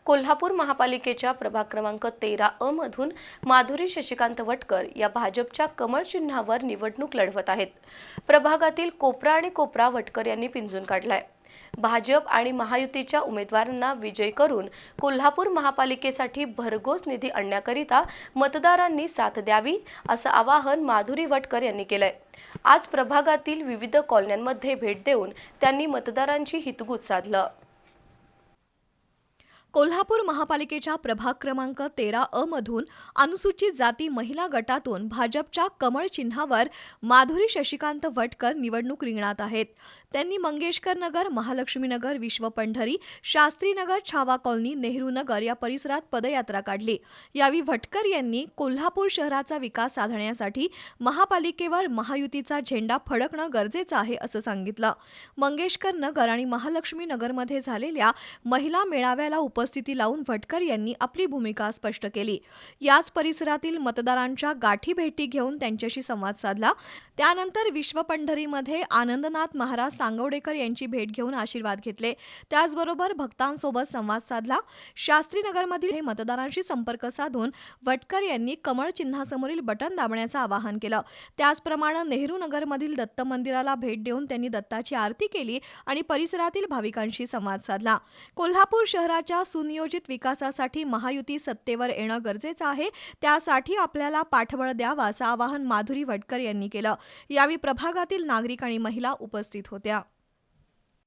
कोल्हापूर महापालिकेच्या प्रभाग क्रमांक 13 मधून माधुरी शशिकांत वटकर या भाजपच्या कमळ चिन्हावर निवडणूक लढवत आहेत। प्रभागातील कोपरा आणि कोपरा वटकर यांनी पिंजून काढलाय। भाजप आणि महायुतीच्या उमेदवारांना विजयी करून कोल्हापूर महापालिकेसाठी भरघोस निधी आणण्याकरिता मतदारांनी साथ द्यावी असं आवाहन माधुरी वटकर यांनी केलंय। आज प्रभागातील विविध कॉलन्यांमध्ये भेट देऊन त्यांनी मतदारांची हितगुज साधलं। कोल्हापूर महापालिकेच्या प्रभाग क्रमांक 13 मधून अनुसूचित जाती महिला गटातून भाजपच्या कमळ चिन्हावर माधुरी शशिकांत वटकर निवडणूक रिंगणात आहेत। त्यांनी मंगेशकर नगर, महालक्ष्मी नगर, विश्व पंढरी, शास्त्री नगर, छावा कॉलनी, नेहरू नगर या परिसरात पदयात्रा काढली। यावेळी वटकर यांनी कोल्हापूर शहराचा विकास साधण्यासाठी महापालिकेवर महायुतीचा झेंडा फडकणं गरजेचं आहे असं सांगितलं। मंगेशकर नगर आणि महालक्ष्मी नगरमध्ये झालेल्या महिला मेळाव्याला उपस्थिती लावून वटकर यांनी आपली भूमिका स्पष्ट केली। याच परिसरातील मतदारांच्या गाठी भेटी घेऊन त्यांच्याशी संवाद साधला। त्यानंतर विश्व पंढरीमध्ये आनंदनाथ महाराज सांगवडेकर यांची भेट घेऊन आशीर्वाद घेतले। त्याचबरोबर भक्तांसोबत संवाद साधला। शास्त्रीनगरमधील मतदारांशी संपर्क साधून वटकर यांनी कमळ चिन्हासमोरील बटन दाबण्याचं आवाहन केलं। त्याचप्रमाणे नेहरू नगरमधील दत्त मंदिराला भेट देऊन त्यांनी दत्ताची आरती केली आणि परिसरातील भाविकांशी संवाद साधला। कोल्हापूर शहराच्या सुनियोजित विकासासाठी महायुती सत्तेवर येणं गरजेचं आहे, त्यासाठी आपल्याला पाठबळ द्यावं असं आवाहन माधुरी वटकर यांनी केलं। यावेळी प्रभागातील नागरिक आणि महिला उपस्थित होत्या।